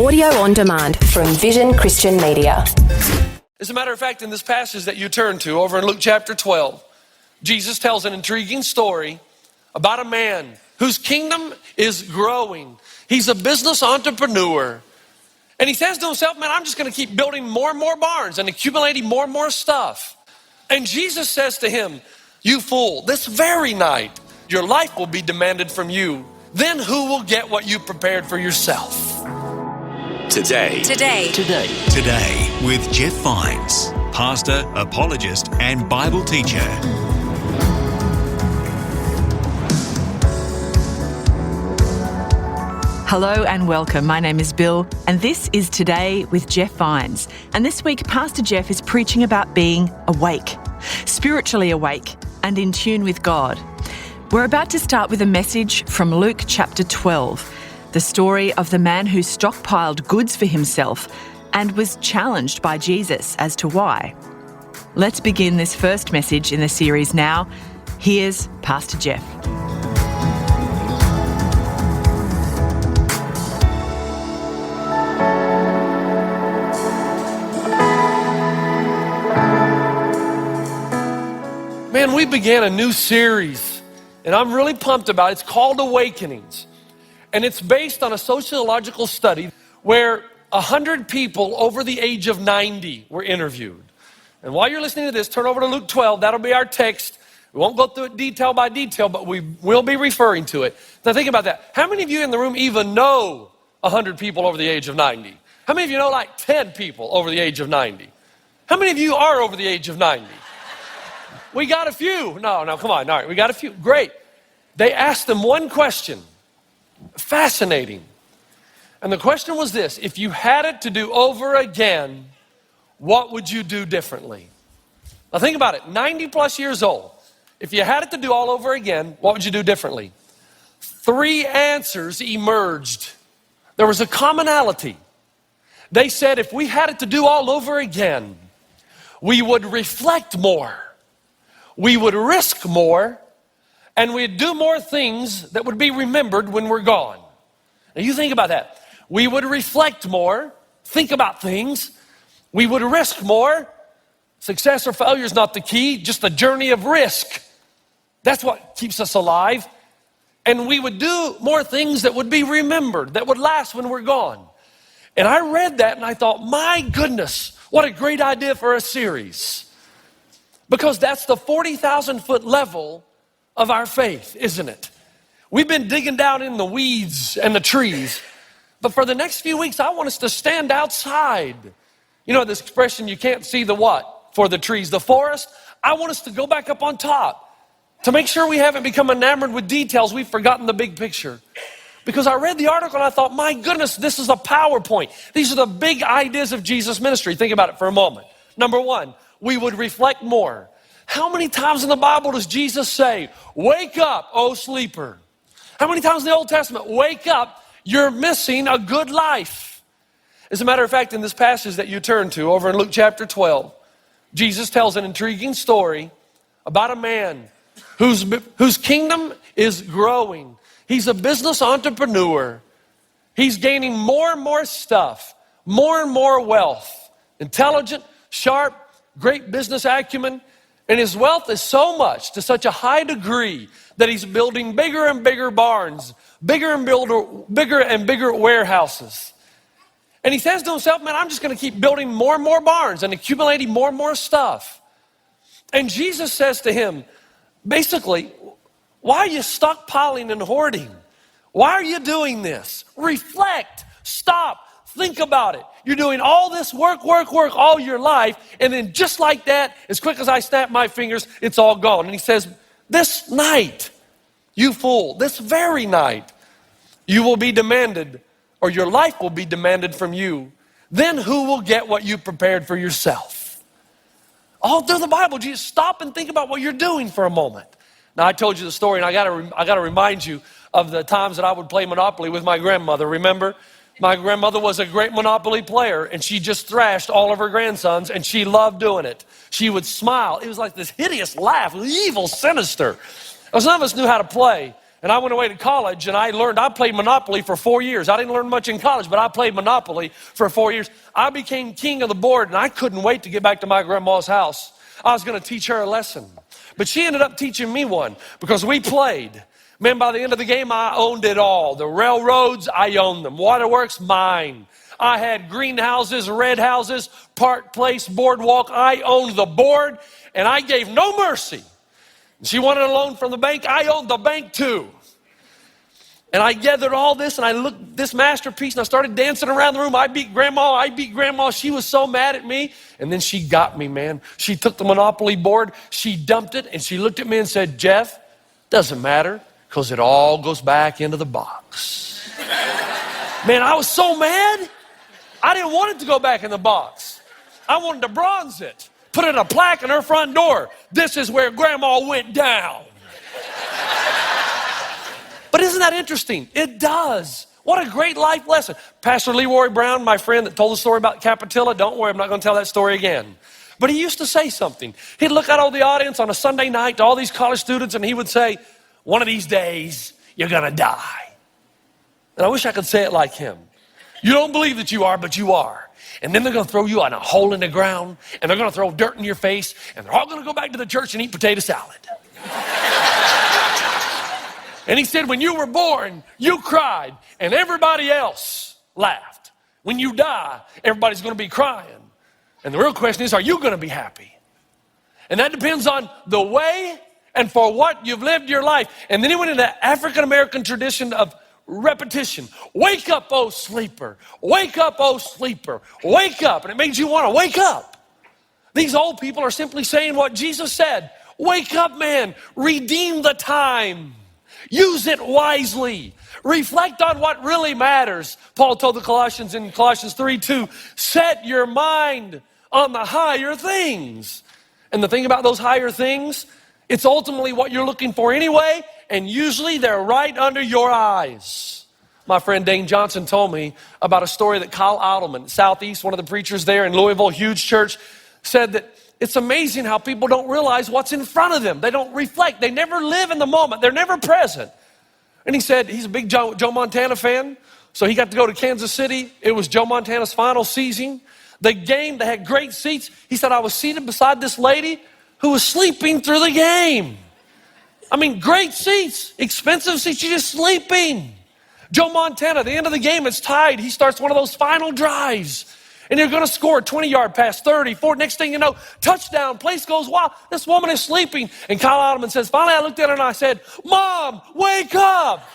Audio on demand from Vision Christian Media. As a matter of fact, in this passage that you turn to over in Luke chapter 12, Jesus tells an intriguing story about a man whose kingdom is growing. He's a business entrepreneur. And he says to himself, man, I'm just going to keep building more and more barns and accumulating more and more stuff. And Jesus says to him, you fool, this very night, your life will be demanded from you. Then who will get what you prepared for yourself? Today with Jeff Vines, pastor, apologist, and Bible teacher. Hello and welcome. My name is Bill, and this is Today with Jeff Vines. And this week, Pastor Jeff is preaching about being awake, spiritually awake, and in tune with God. We're about to start with a message from Luke chapter 12, the story of the man who stockpiled goods for himself and was challenged by Jesus as to why. Let's begin this first message in the series now. Here's Pastor Jeff. Man, we began a new series, and I'm really pumped about it. It's called Awakenings, and it's based on a sociological study where 100 people over the age of 90 were interviewed. And while you're listening to this, turn over to Luke 12. That'll be our text. We won't go through it detail by detail, but we will be referring to it. Now think about that. How many of you in the room even know 100 people over the age of 90? How many of you know like 10 people over the age of 90? How many of you are over the age of 90? We got a few. No, come on. All right, we got a few. Great. They asked them one question. Fascinating. And the question was this: if you had it to do over again, what would you do differently? Now think about it. 90 plus years old. If you had it to do all over again, what would you do differently? 3 answers emerged. There was a commonality. They said if we had it to do all over again, we would reflect more. We would risk more, and we'd do more things that would be remembered when we're gone. Now you think about that. We would reflect more, think about things. We would risk more. Success or failure is not the key, just a journey of risk. That's what keeps us alive. And we would do more things that would be remembered, that would last when we're gone. And I read that and I thought, my goodness, what a great idea for a series. Because that's the 40,000-foot level of our faith, isn't it? We've been digging down in the weeds and the trees. But for the next few weeks, I want us to stand outside. You know this expression, you can't see the what for the trees, the forest? I want us to go back up on top to make sure we haven't become enamored with details. We've forgotten the big picture. Because I read the article and I thought, my goodness, this is a PowerPoint. These are the big ideas of Jesus' ministry. Think about it for a moment. Number 1, we would reflect more. How many times in the Bible does Jesus say, wake up, O sleeper? How many times in the Old Testament, wake up, you're missing a good life? As a matter of fact, in this passage that you turn to over in Luke chapter 12, Jesus tells an intriguing story about a man whose kingdom is growing. He's a business entrepreneur. He's gaining more and more stuff, more and more wealth, intelligent, sharp, great business acumen, and his wealth is so much, to such a high degree, that he's building bigger and bigger barns, bigger and bigger warehouses. And he says to himself, man, I'm just going to keep building more and more barns and accumulating more and more stuff. And Jesus says to him, basically, why are you stockpiling and hoarding? Why are you doing this? Reflect, stop, think about it. You're doing all this work all your life, and then just like that, as quick as I snap my fingers, it's all gone. And he says, this night, you fool, this very night, you will be demanded, or your life will be demanded from you. Then who will get what you prepared for yourself? All through the Bible, just stop and think about what you're doing for a moment. Now, I told you the story, and I got to remind you of the times that I would play Monopoly with my grandmother. Remember? My grandmother was a great Monopoly player, and she just thrashed all of her grandsons, and she loved doing it. She would smile. It was like this hideous laugh. It was evil, sinister. None of us knew how to play. And I went away to college and I played Monopoly for 4 years. I didn't learn much in college, but I played Monopoly for 4 years. I became king of the board and I couldn't wait to get back to my grandma's house. I was going to teach her a lesson. But she ended up teaching me one because we played. Man, by the end of the game, I owned it all. The railroads, I owned them. Waterworks, mine. I had greenhouses, red houses, Park Place, Boardwalk. I owned the board and I gave no mercy. She wanted a loan from the bank. I owned the bank too. And I gathered all this and I looked at this masterpiece and I started dancing around the room. I beat grandma. She was so mad at me. And then she got me, man. She took the Monopoly board, she dumped it, and she looked at me and said, Jeff, doesn't matter because it all goes back into the box. Man, I was so mad. I didn't want it to go back in the box. I wanted to bronze it. Put in a plaque in her front door. This is where grandma went down. But isn't that interesting? It does. What a great life lesson. Pastor Leroy Brown, my friend that told the story about Capitilla, don't worry, I'm not going to tell that story again. But he used to say something. He'd look out over the audience on a Sunday night to all these college students and he would say, one of these days, you're going to die. And I wish I could say it like him. You don't believe that you are, but you are. And then they're going to throw you on a hole in the ground, and they're going to throw dirt in your face, and they're all going to go back to the church and eat potato salad. And he said, when you were born, you cried, and everybody else laughed. When you die, everybody's going to be crying. And the real question is, are you going to be happy? And that depends on the way and for what you've lived your life. And then he went into the African-American tradition of repetition. Wake up, oh sleeper. Wake up, oh sleeper. Wake up. And it made you want to wake up. These old people are simply saying what Jesus said. Wake up, man. Redeem the time. Use it wisely. Reflect on what really matters. Paul told the Colossians in Colossians 3:2, set your mind on the higher things. And the thing about those higher things, it's ultimately what you're looking for anyway, and usually they're right under your eyes. My friend Dane Johnson told me about a story that Kyle Idleman, Southeast, one of the preachers there in Louisville, huge church, said that it's amazing how people don't realize what's in front of them. They don't reflect. They never live in the moment. They're never present. And he said he's a big Joe Montana fan, so he got to go to Kansas City. It was Joe Montana's final season. The game, they had great seats. He said, I was seated beside this lady who was sleeping through the game. I mean, great seats, expensive seats, she's just sleeping. Joe Montana, at the end of the game, it's tied. He starts one of those final drives. And you're going to score a 20-yard pass, 30, 40. Next thing you know, touchdown, place goes wild. This woman is sleeping. And Kyle Idleman says, finally I looked at her and I said, Mom, wake up.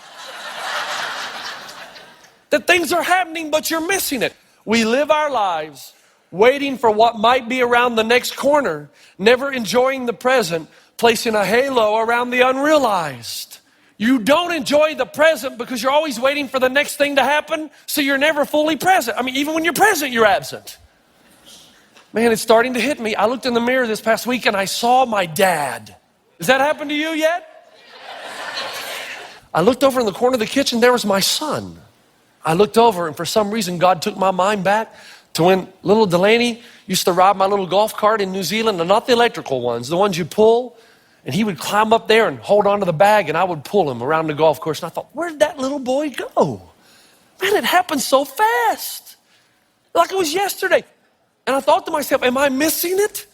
That things are happening, but you're missing it. We live our lives waiting for what might be around the next corner, never enjoying the present, placing a halo around the unrealized. You don't enjoy the present because you're always waiting for the next thing to happen, so you're never fully present. I mean, even when you're present, you're absent. Man, it's starting to hit me. I looked in the mirror this past week and I saw my dad. Has that happened to you yet? I looked over in the corner of the kitchen, there was my son. I looked over and for some reason God took my mind back to when little Delaney used to ride my little golf cart in New Zealand, and not the electrical ones, the ones you pull. And he would climb up there and hold onto the bag, and I would pull him around the golf course. And I thought, where did that little boy go? Man, it happened so fast. Like it was yesterday. And I thought to myself, am I missing it?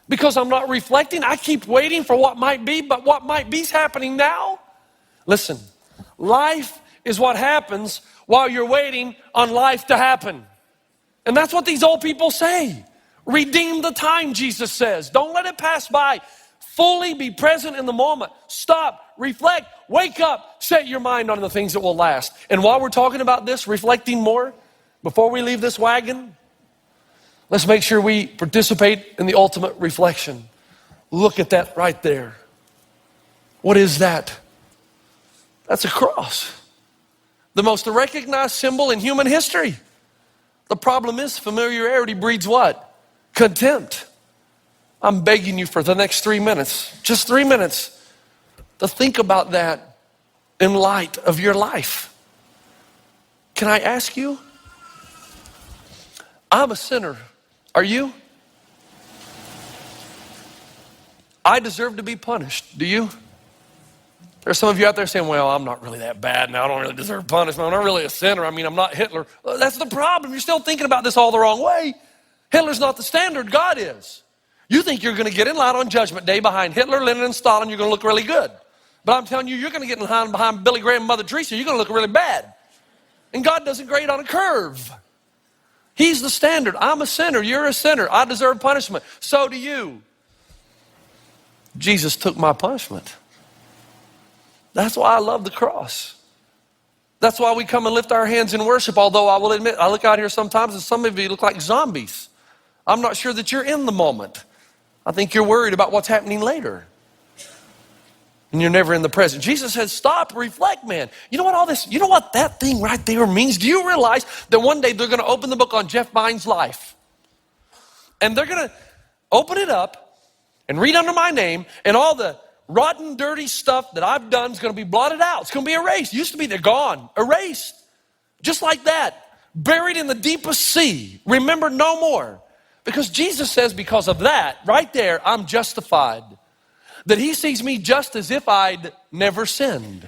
Because I'm not reflecting. I keep waiting for what might be, but what might be is happening now. Listen, life is what happens while you're waiting on life to happen. And that's what these old people say. Redeem the time, Jesus says. Don't let it pass by. Fully be present in the moment. Stop, reflect, wake up, set your mind on the things that will last. And while we're talking about this, reflecting more, before we leave this wagon, let's make sure we participate in the ultimate reflection. Look at that right there. What is that? That's a cross. The most recognized symbol in human history. The problem is familiarity breeds what? Contempt. I'm begging you for the next 3 minutes, just 3 minutes, to think about that in light of your life. Can I ask you? I'm a sinner. Are you? I deserve to be punished. Do you? There's some of you out there saying, well, I'm not really that bad now. I don't really deserve punishment. I'm not really a sinner. I mean, I'm not Hitler. Well, that's the problem. You're still thinking about this all the wrong way. Hitler's not the standard. God is. You think you're going to get in line on Judgment Day behind Hitler, Lenin, and Stalin. You're going to look really good. But I'm telling you, you're going to get in line behind Billy Graham and Mother Teresa. You're going to look really bad. And God doesn't grade on a curve. He's the standard. I'm a sinner. You're a sinner. I deserve punishment. So do you. Jesus took my punishment. That's why I love the cross. That's why we come and lift our hands in worship, although I will admit, I look out here sometimes and some of you look like zombies. I'm not sure that you're in the moment. I think you're worried about what's happening later. And you're never in the present. Jesus says, stop, reflect, man. You know what that thing right there means? Do you realize that one day they're going to open the book on Jeff Vine's life? And they're going to open it up and read under my name, and all the rotten, dirty stuff that I've done is going to be blotted out. It's going to be erased. Used to be, they're gone, erased. Just like that, buried in the deepest sea. Remember no more. Because Jesus says because of that, right there, I'm justified. That he sees me just as if I'd never sinned.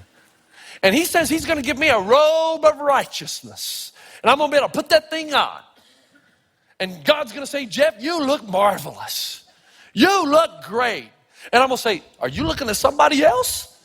And he says he's going to give me a robe of righteousness. And I'm going to be able to put that thing on. And God's going to say, Jeff, you look marvelous. You look great. And I'm going to say, are you looking at somebody else?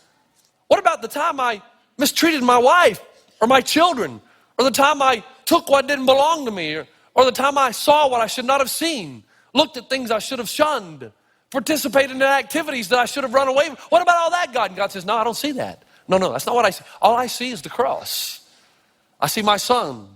What about the time I mistreated my wife or my children? Or the time I took what didn't belong to me? Or the time I saw what I should not have seen? Looked at things I should have shunned? Participated in activities that I should have run away from? What about all that, God? And God says, no, I don't see that. No, that's not what I see. All I see is the cross. I see my son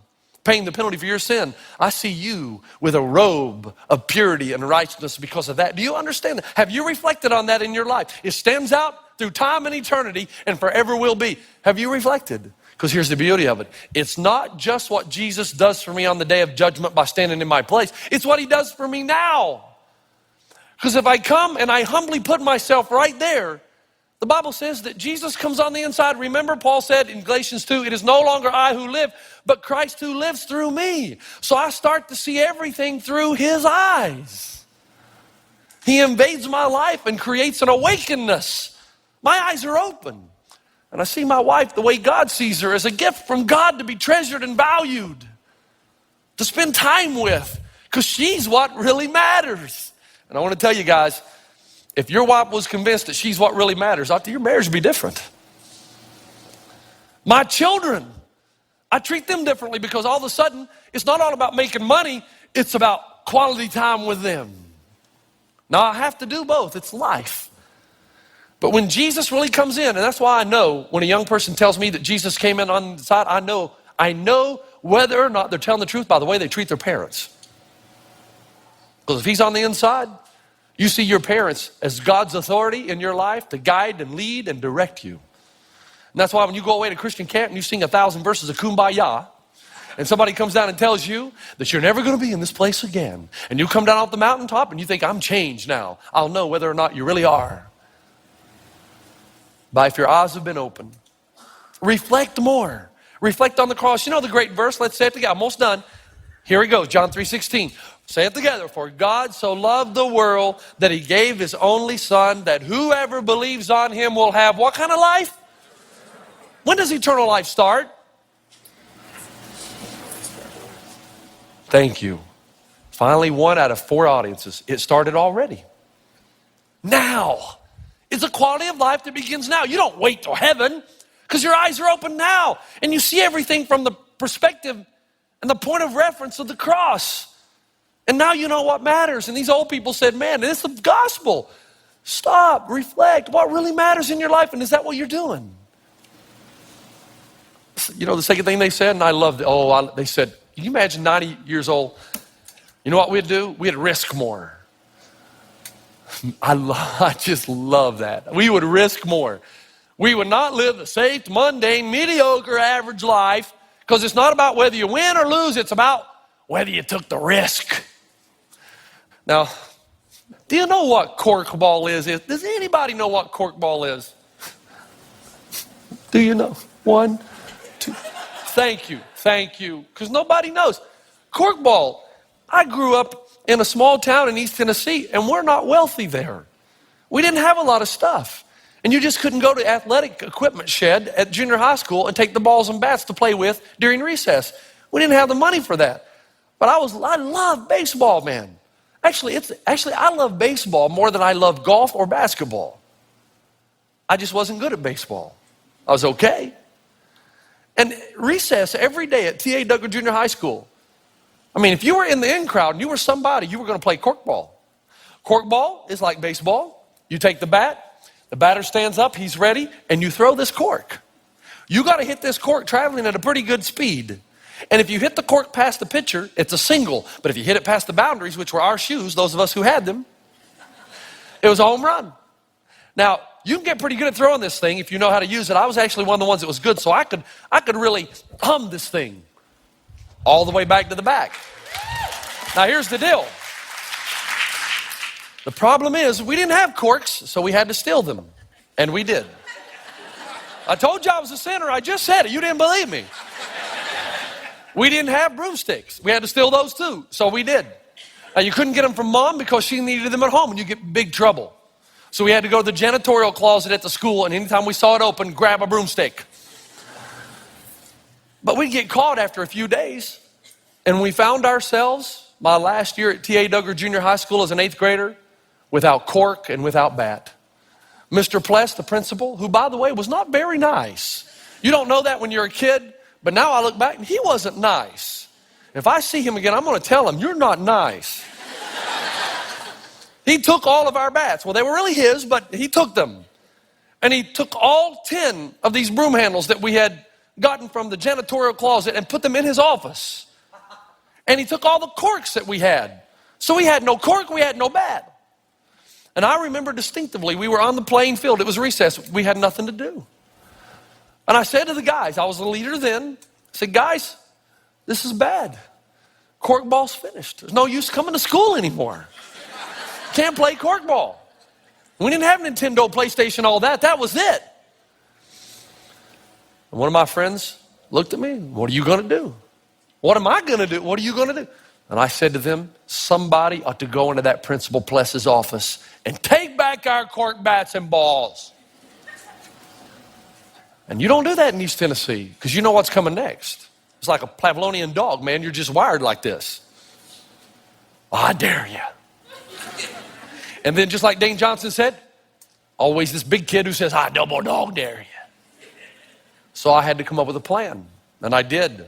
paying the penalty for your sin. I see you with a robe of purity and righteousness because of that. Do you understand that? Have you reflected on that in your life? It stands out through time and eternity and forever will be. Have you reflected? Because here's the beauty of it. It's not just what Jesus does for me on the day of judgment by standing in my place. It's what he does for me now. Because if I come and I humbly put myself right there, the Bible says that Jesus comes on the inside. Remember, Paul said in Galatians 2, it is no longer I who live, but Christ who lives through me. So I start to see everything through his eyes. He invades my life and creates an awakeness. My eyes are open. And I see my wife the way God sees her, as a gift from God to be treasured and valued, to spend time with, because she's what really matters. And I want to tell you guys, if your wife was convinced that she's what really matters, I think your marriage would be different. My children, I treat them differently because all of a sudden, it's not all about making money, it's about quality time with them. Now, I have to do both. It's life. But when Jesus really comes in, and that's why I know when a young person tells me that Jesus came in on the side, I know whether or not they're telling the truth by the way they treat their parents. Because if he's on the inside, you see your parents as God's authority in your life to guide and lead and direct you. And that's why when you go away to Christian camp and you sing 1,000 verses of Kumbaya, and somebody comes down and tells you that you're never going to be in this place again, and you come down off the mountaintop and you think, I'm changed now, I'll know whether or not you really are. But if your eyes have been opened, reflect more. Reflect on the cross. You know the great verse? Let's say it together. Almost done. Here we go, John 3:16. Say it together. For God so loved the world that he gave his only son, that whoever believes on him will have what kind of life? When does eternal life start? Thank you. Finally, 1 out of 4 audiences. It started already. Now. It's a quality of life that begins now. You don't wait till heaven because your eyes are open now. And you see everything from the perspective and the point of reference of the cross. And now you know what matters. And these old people said, man, this is the gospel. Stop, reflect. What really matters in your life? And is that what you're doing? You know the second thing they said, and I loved it. They said, can you imagine 90 years old? You know what we'd do? We'd risk more. I just love that. We would risk more. We would not live the safe, mundane, mediocre, average life, because it's not about whether you win or lose. It's about whether you took the risk. Now, do you know what corkball is? Does anybody know what corkball is? Do you know? 1, 2. Thank you. Because nobody knows. Corkball. I grew up in a small town in East Tennessee, and we're not wealthy there. We didn't have a lot of stuff. And you just couldn't go to athletic equipment shed at junior high school and take the balls and bats to play with during recess. We didn't have the money for that. But I love baseball, man. Actually, I love baseball more than I love golf or basketball. I just wasn't good at baseball. I was okay. And recess every day at T.A. Duggar Junior High School. I mean, if you were in the in crowd and you were somebody, you were going to play corkball. Corkball is like baseball. You take the batter stands up, he's ready, and you throw this cork. You got to hit this cork traveling at a pretty good speed. And if you hit the cork past the pitcher, it's a single. But if you hit it past the boundaries, which were our shoes, those of us who had them, it was a home run. Now, you can get pretty good at throwing this thing if you know how to use it. I was actually one of the ones that was good, so I could really hum this thing all the way back to the back. Now, here's the deal. The problem is we didn't have corks, so we had to steal them. And we did. I told you I was a sinner. I just said it. You didn't believe me. We didn't have broomsticks. We had to steal those too, so we did. Now, you couldn't get them from Mom because she needed them at home, and you get big trouble. So we had to go to the janitorial closet at the school, and anytime we saw it open, grab a broomstick. But we'd get caught after a few days, and we found ourselves, my last year at T.A. Duggar Junior High School as an 8th grader, without cork and without bat. Mr. Pless, the principal, who, by the way, was not very nice. You don't know that when you're a kid, but now I look back, and he wasn't nice. If I see him again, I'm going to tell him, you're not nice. He took all of our bats. Well, they were really his, but he took them. And he took all 10 of these broom handles that we had gotten from the janitorial closet and put them in his office. And he took all the corks that we had. So we had no cork, we had no bat. And I remember distinctively, we were on the playing field. It was recess. We had nothing to do. And I said to the guys, I was the leader then, I said, guys, this is bad. Corkball's finished. There's no use coming to school anymore. Can't play corkball. We didn't have Nintendo, PlayStation, all that. That was it. And one of my friends looked at me. What are you going to do? What am I going to do? What are you going to do? And I said to them, somebody ought to go into that Principal Pless's office and take back our cork bats and balls. And you don't do that in East Tennessee because you know what's coming next. It's like a Pavlovian dog, man. You're just wired like this. I dare you. And then just like Dane Johnson said, always this big kid who says, I double dog dare you. So I had to come up with a plan. And I did.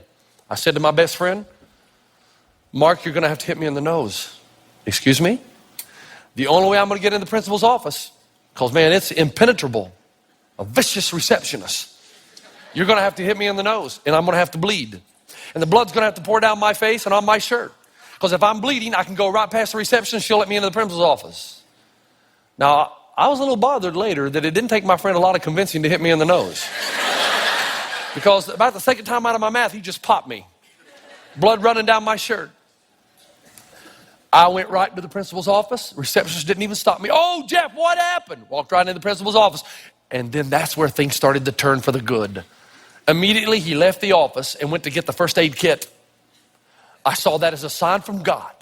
I said to my best friend, Mark, you're going to have to hit me in the nose. Excuse me? The only way I'm going to get in the principal's office, because, man, it's impenetrable. A vicious receptionist. You're going to have to hit me in the nose, and I'm going to have to bleed. And the blood's going to have to pour down my face and on my shirt. Because if I'm bleeding, I can go right past the receptionist. She'll let me into the principal's office. Now, I was a little bothered later that it didn't take my friend a lot of convincing to hit me in the nose. Because about the second time out of my mouth, he just popped me. Blood running down my shirt. I went right to the principal's office. Receptionist didn't even stop me. Oh, Jeff, what happened? Walked right into the principal's office. And then that's where things started to turn for the good. Immediately, he left the office and went to get the first aid kit. I saw that as a sign from God.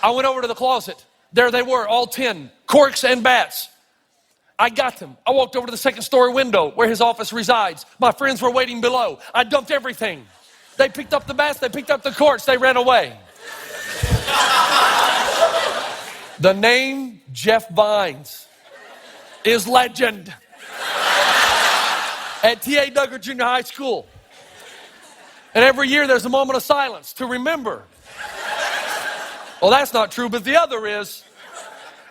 I went over to the closet. There they were, all 10, corks and bats. I got them. I walked over to the second story window where his office resides. My friends were waiting below. I dumped everything. They picked up the bats, they picked up the corks, they ran away. The name Jeff Vines is legend at T.A. Duggar Junior High School. And every year there's a moment of silence to remember. Well, that's not true, but the other is.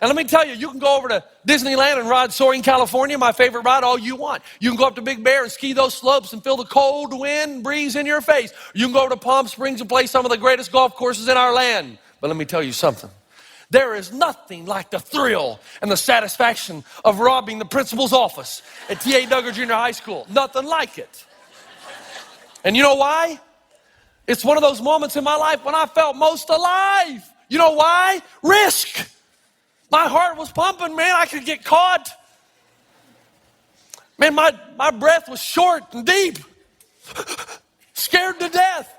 And let me tell you, you can go over to Disneyland and ride Soaring California, my favorite ride, all you want. You can go up to Big Bear and ski those slopes and feel the cold wind breeze in your face. You can go over to Palm Springs and play some of the greatest golf courses in our land. But let me tell you something. There is nothing like the thrill and the satisfaction of robbing the principal's office at T.A. Duggar Junior High School. Nothing like it. And you know why? It's one of those moments in my life when I felt most alive. You know why? Risk. My heart was pumping, man. I could get caught. Man, my breath was short and deep. Scared to death.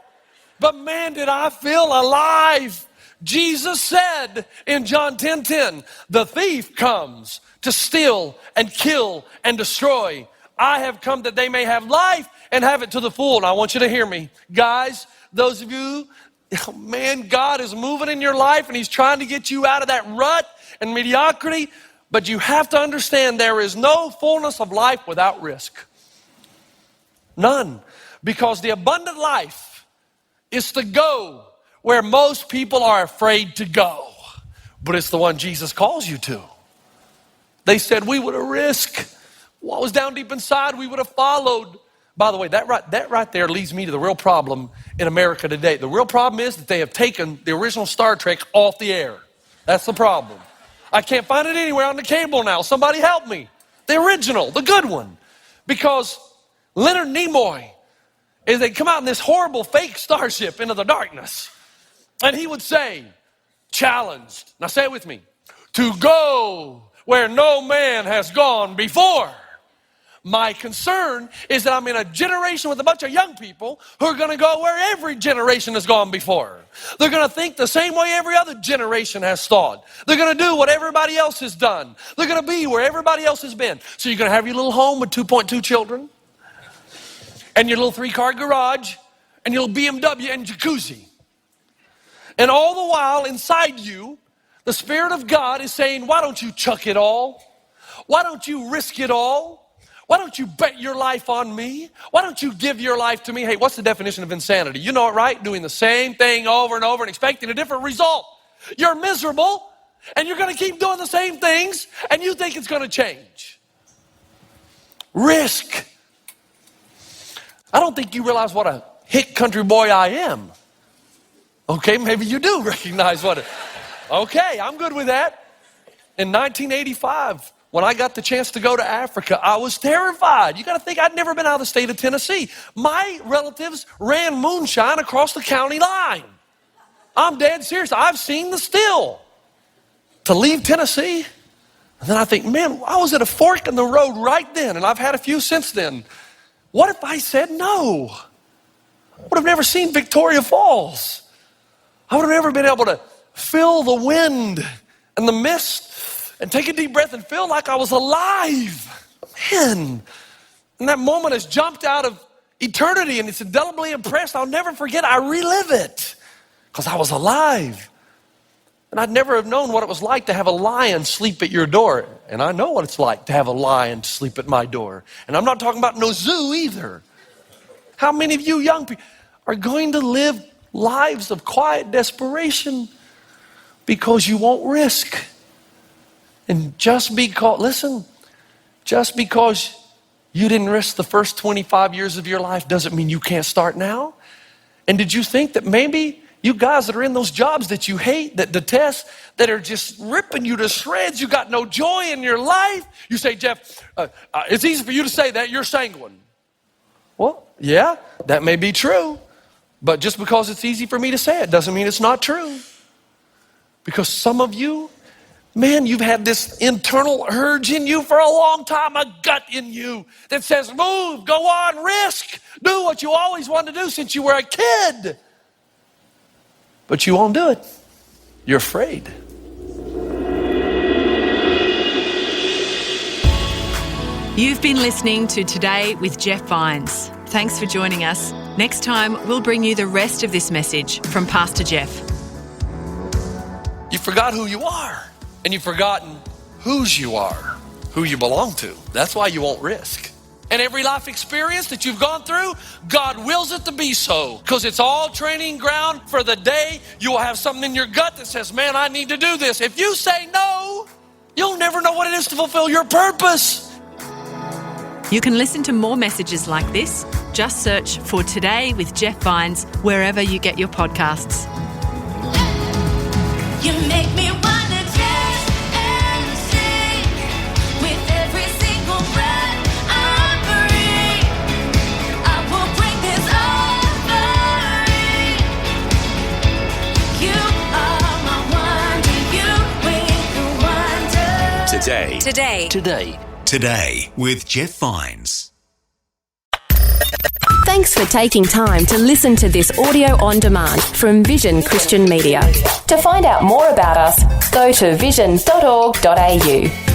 But man, did I feel alive. Jesus said in John 10:10, the thief comes to steal and kill and destroy. I have come that they may have life and have it to the full. And I want you to hear me. Guys, those of you, man, God is moving in your life and he's trying to get you out of that rut and mediocrity. But you have to understand there is no fullness of life without risk. None. Because the abundant life is to go where most people are afraid to go. But it's the one Jesus calls you to. They said we would have risked what was down deep inside, we would have followed. By the way, that right there leads me to the real problem in America today. The real problem is that they have taken the original Star Trek off the air. That's the problem. I can't find it anywhere on the cable now. Somebody help me. The original, the good one. Because Leonard Nimoy, as they come out in this horrible fake starship into the darkness, and he would say, challenged, now say it with me, to go where no man has gone before. My concern is that I'm in a generation with a bunch of young people who are going to go where every generation has gone before. They're going to think the same way every other generation has thought. They're going to do what everybody else has done. They're going to be where everybody else has been. So you're going to have your little home with 2.2 children and your little 3-car garage and your little BMW and jacuzzi. And all the while inside you, the Spirit of God is saying, why don't you chuck it all? Why don't you risk it all? Why don't you bet your life on me? Why don't you give your life to me? Hey, what's the definition of insanity? You know it, right? Doing the same thing over and over and expecting a different result. You're miserable, and you're going to keep doing the same things, and you think it's going to change. Risk. I don't think you realize what a hick country boy I am. Okay, maybe you do recognize what it... Okay, I'm good with that. In 1985, when I got the chance to go to Africa, I was terrified. You got to think, I'd never been out of the state of Tennessee. My relatives ran moonshine across the county line. I'm dead serious. I've seen the still. To leave Tennessee, and then I think, man, I was at a fork in the road right then, and I've had a few since then. What if I said no? I would have never seen Victoria Falls. I would have never been able to feel the wind and the mist and take a deep breath and feel like I was alive. Man, and that moment has jumped out of eternity and it's indelibly impressed. I'll never forget. I relive it because I was alive. And I'd never have known what it was like to have a lion sleep at your door. And I know what it's like to have a lion sleep at my door. And I'm not talking about no zoo either. How many of you young people are going to live lives of quiet desperation because you won't risk? And just because you didn't risk the first 25 years of your life doesn't mean you can't start now. And did you think that maybe you guys that are in those jobs that you hate, that detest, that are just ripping you to shreds, you got no joy in your life? You say, Jeff, it's easy for you to say that, you're sanguine. Well, yeah, that may be true. But just because it's easy for me to say it doesn't mean it's not true. Because some of you, man, you've had this internal urge in you for a long time, a gut in you that says, move, go on, risk, do what you always wanted to do since you were a kid. But you won't do it. You're afraid. You've been listening to Today with Jeff Vines. Thanks for joining us. Next time, we'll bring you the rest of this message from Pastor Jeff. You forgot who you are, and you've forgotten whose you are, who you belong to. That's why you won't risk. And every life experience that you've gone through, God wills it to be so, because it's all training ground for the day you will have something in your gut that says, man, I need to do this. If you say no, you'll never know what it is to fulfill your purpose. You can listen to more messages like this. Just search for Today with Jeff Vines wherever you get your podcasts. You make me wanna dance and sing with every single breath I breathe. I will bring this offering. You are my wonder, you with the wonder. Today with Jeff Vines. Thanks for taking time to listen to this audio on demand from Vision Christian Media. To find out more about us, go to vision.org.au.